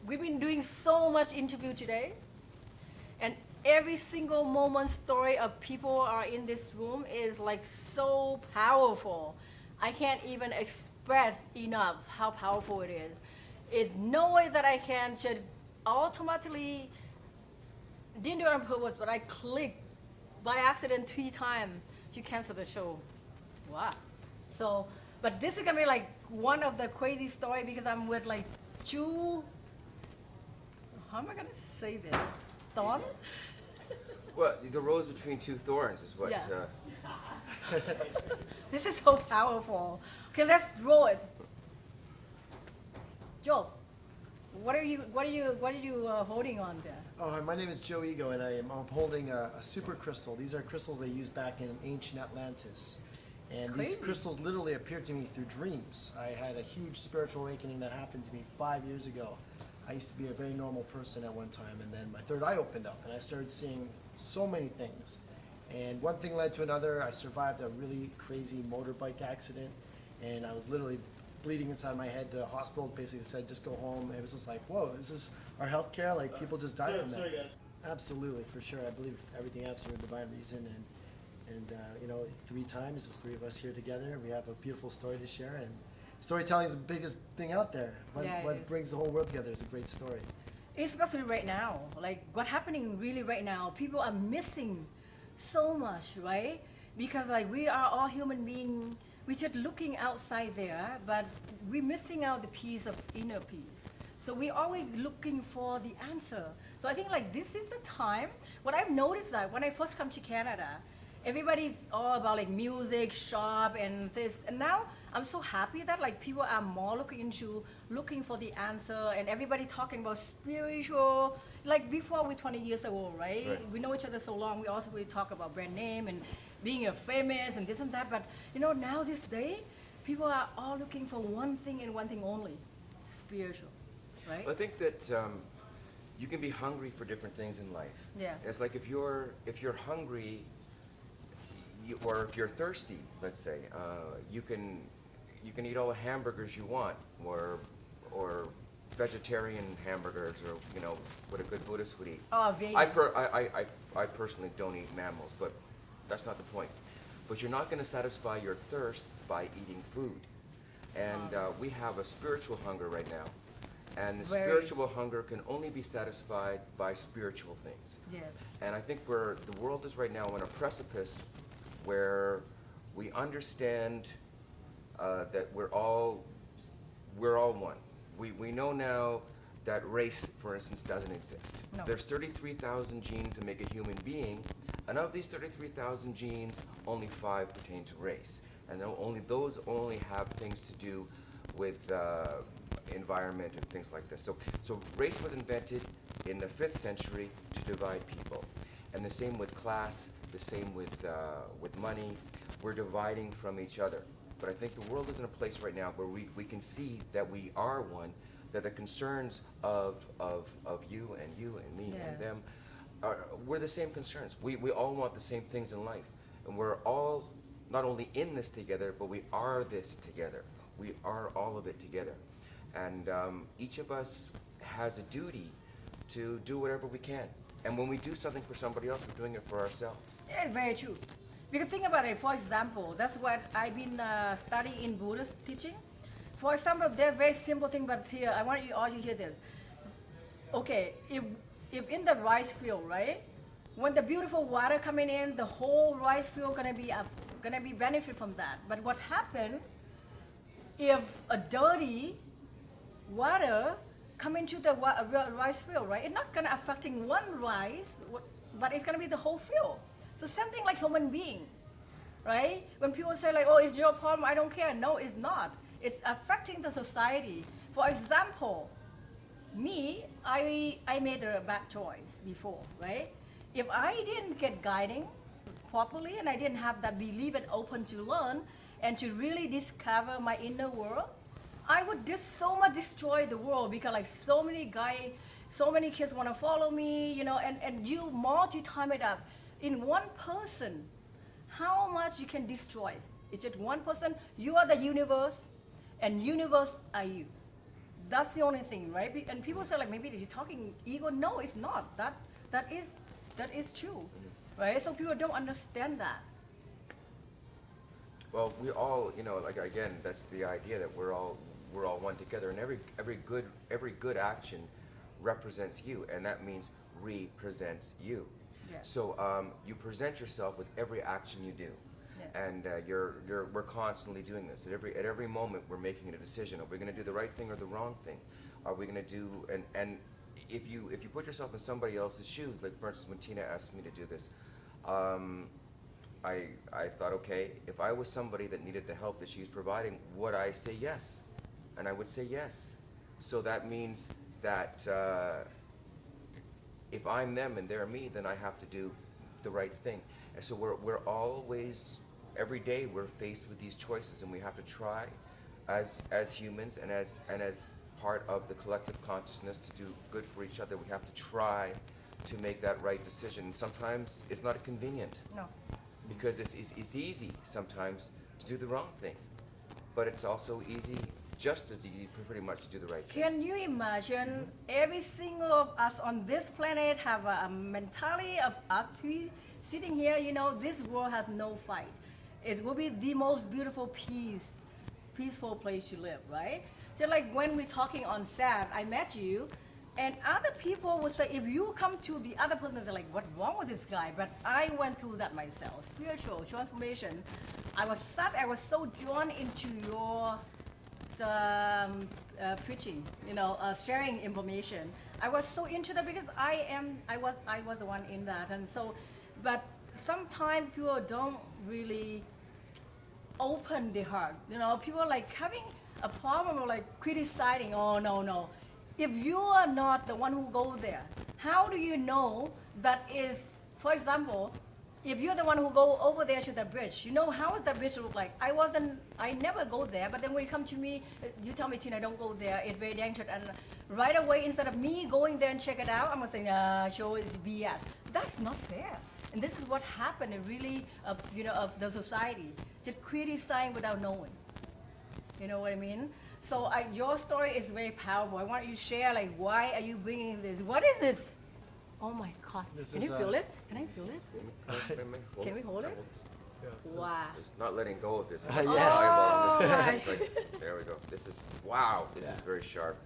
we've been doing so much interview today, and every single moment story of people are in this room is like so powerful. I can't even express enough how powerful it is. It's no way that I can just automatically didn't do it on purpose, but I clicked by accident 3 times to cancel the show. Wow. So, but this is gonna be like one of the crazy story because I'm with like two. How am I gonna say this? Thorn? Well, the rose between two thorns is what. Yeah. This is so powerful. Okay, let's roll it. Joe, what are you holding on there? Oh, my name is Joe Ego, and I'm holding a super crystal. These are crystals they used back in ancient Atlantis. And Crazy. these crystals literally appeared to me through dreams. I had a huge spiritual awakening that happened to me 5 years ago. I used to be a very normal person at one time, and then my third eye opened up, and I started seeing so many things. And one thing led to another. I survived a really crazy motorbike accident, and I was literally bleeding inside my head. The hospital basically said, just go home. It was just like, whoa, is this our healthcare? Like, people just die from that. Sorry, guys. Absolutely, for sure. I believe everything happens for a divine reason, and you know, 3 times, there's 3 of us here together. We have a beautiful story to share, and storytelling is the biggest thing out there. Yeah, it What is. brings the whole world together is a great story. Especially right now, like what's happening really right now, people are missing so much, right? Because like we are all human beings, we're just looking outside there, but we're missing out the piece of inner peace. So we're always looking for the answer. So I think like this is the time. What I've noticed that when I first come to Canada, everybody's all about like music, shop, and this. And now I'm so happy that like people are more looking for the answer, and everybody talking about spiritual. Like before, we're 20 years old, right? Right. We know each other so long. We also really talk about brand name and being a famous and this and that. But you know, now this day, people are all looking for one thing and one thing only: spiritual, right? I think that you can be hungry for different things in life. Yeah. It's like if you're hungry, or if you're thirsty, let's say, you can eat all the hamburgers you want, or vegetarian hamburgers, or you know what a good Buddhist would eat. Oh, vegan. I personally don't eat mammals, but that's not the point. But you're not going to satisfy your thirst by eating food, and we have a spiritual hunger right now, and the Very. spiritual hunger can only be satisfied by spiritual things. Yes. And I think the world is right now on a precipice where we understand that we're all one. We know now that race, for instance, doesn't exist. No. There's 33,000 genes that make a human being, and of these 33,000 genes, only 5 pertain to race. And those only have things to do with environment and things like this. So race was invented in the 5th century to divide people. And the same with class, the same with money. We're dividing from each other. But I think the world is in a place right now where we can see that we are one, that the concerns of you and me Yeah. and them, we're the same concerns. We all want the same things in life. And we're all not only in this together, but we are this together. We are all of it together. And each of us has a duty to do whatever we can. And when we do something for somebody else, we're doing it for ourselves. Yeah, very true. Because think about it, for example, that's what I've been studying in Buddhist teaching. For example, there's very simple thing, but here, I want you all to hear this. Okay, if in the rice field, right, when the beautiful water coming in, the whole rice field gonna be benefit from that. But what happened if a dirty water come into the rice field, right? It's not gonna affecting one rice, but it's gonna be the whole field. So same thing like human being, right? When people say like, oh, it's your problem, I don't care. No, it's not. It's affecting the society. For example, me, I made a bad choice before, right? If I didn't get guiding properly and I didn't have that belief and open to learn and to really discover my inner world, I would so much destroy the world because like so many kids want to follow me, you know, and you multi-time it up in one person. How much you can destroy? It's just one person. You are the universe, and universe are you. That's the only thing, right? And people say like maybe you're talking ego. No, it's not. That is true, right? So people don't understand that. Well, we all, you know, like again, that's the idea that we're all one together, and every good action represents you, and that means represents you. Yeah. So you present yourself with every action you do, Yeah. and we're constantly doing this. At every moment, we're making a decision. Are we going to do the right thing or the wrong thing? Are we going to do and if you put yourself in somebody else's shoes, like for instance, when Tina asked me to do this. I thought, okay, if I was somebody that needed the help that she's providing, would I say yes? And I would say yes. So that means that if I'm them and they're me, then I have to do the right thing. And so we're always, every day we're faced with these choices, and we have to try as humans and as part of the collective consciousness to do good for each other. We have to try to make that right decision. And sometimes it's not convenient. No. Because it's easy sometimes to do the wrong thing, but it's also easy, just as easy, pretty much to do the right thing. Can you imagine every single of us on this planet have a mentality of us three sitting here? You know, this world has no fight. It will be the most beautiful peaceful place to live, right? Just like when we're talking on set, I met you, and other people would say, if you come to the other person, they're like, what's wrong with this guy? But I went through that myself. Spiritual transformation. I was so drawn into your preaching, you know, sharing information. I was so into that because I was the one in that. And so, but sometimes people don't really open their heart. You know, people are like having a problem of like criticizing, oh no. If you are not the one who goes there, how do you know that is, for example, if you're the one who go over there to the bridge, you know how does the bridge look like? I never go there, but then when you come to me, you tell me, Tina, don't go there, it's very dangerous. And right away, instead of me going there and check it out, I'm gonna say, show it's BS. That's not fair. And this is what happened really of the society, just criticizing without knowing. You know what I mean? So your story is very powerful. I want you to share, like, why are you bringing this? What is this? Oh my God! Can you feel it? Can I feel it? Can we hold it? Wow! It's not letting go of this. Yeah. Eyeball in this Oh, thing. It's like, there we go. This is, wow, this is very sharp.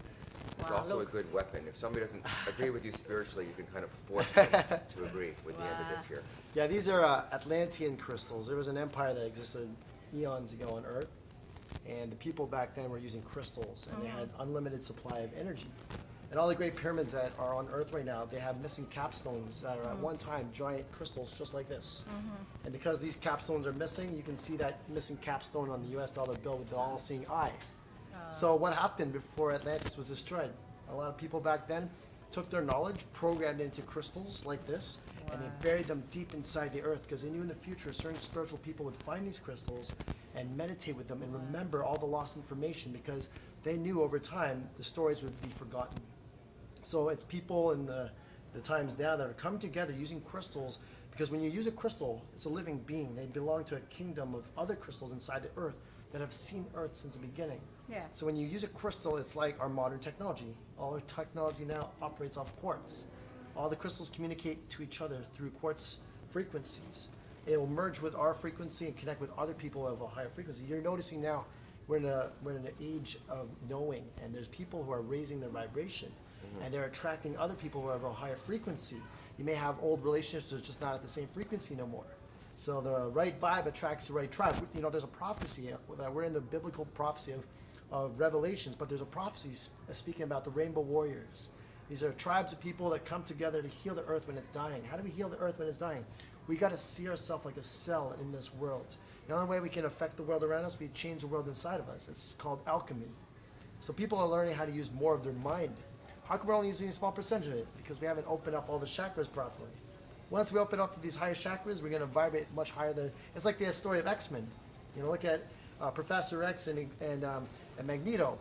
It's Wow, also look. a good weapon. If somebody doesn't agree with you spiritually, you can kind of force them to agree with the end of this here. Yeah, these are Atlantean crystals. There was an empire that existed eons ago on Earth, and the people back then were using crystals, and they had unlimited supply of energy. And all the great pyramids that are on Earth right now, they have missing capstones that are at one time giant crystals just like this. And because these capstones are missing, you can see that missing capstone on the US dollar bill with the all-seeing eye. So what happened before Atlantis was destroyed? A lot of people back then took their knowledge, programmed into crystals like this, and they buried them deep inside the earth because they knew in the future certain spiritual people would find these crystals and meditate with them and remember all the lost information because they knew over time the stories would be forgotten. So it's people in the times now that are coming together using crystals because when you use a crystal, it's a living being. They belong to a kingdom of other crystals inside the earth that have seen earth since the beginning. Yeah. So when you use a crystal, it's like our modern technology. All our technology now operates off quartz. All the crystals communicate to each other through quartz frequencies. It will merge with our frequency and connect with other people of a higher frequency. You're noticing now we're in an age of knowing, and there's people who are raising their vibration, and they're attracting other people who have a higher frequency. You may have old relationships that are just not at the same frequency no more. So the right vibe attracts the right tribe. You know, there's a prophecy that we're in the biblical prophecy of Revelations, but there's a prophecy speaking about the rainbow warriors. These are tribes of people that come together to heal the earth when it's dying. How do we heal the earth when it's dying? We got to see ourselves like a cell in this world. The only way we can affect the world around us, we change the world inside of us. It's called alchemy. So people are learning how to use more of their mind. How come we're only using a small percentage of it? Because we haven't opened up all the chakras properly. Once we open up these higher chakras, we're going to vibrate much higher than. It's like the story of X-Men. You know, look at Professor X and Magneto.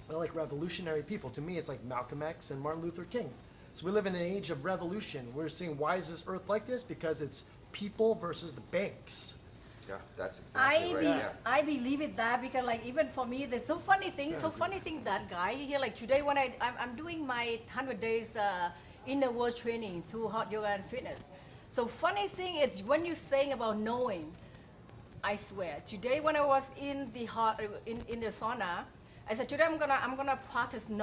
They're like revolutionary people. To me, it's like Malcolm X and Martin Luther King. So we live in an age of revolution. We're seeing, why is this earth like this? Because it's people versus the banks. Yeah, that's exactly right. Yeah. I believe it that because like even for me, there's so funny thing that guy here like today when I'm doing my 100 days inner world training through hot yoga and fitness. So funny thing is when you're saying about knowing, I swear today when I was in the hot in the sauna, I said today I'm gonna practice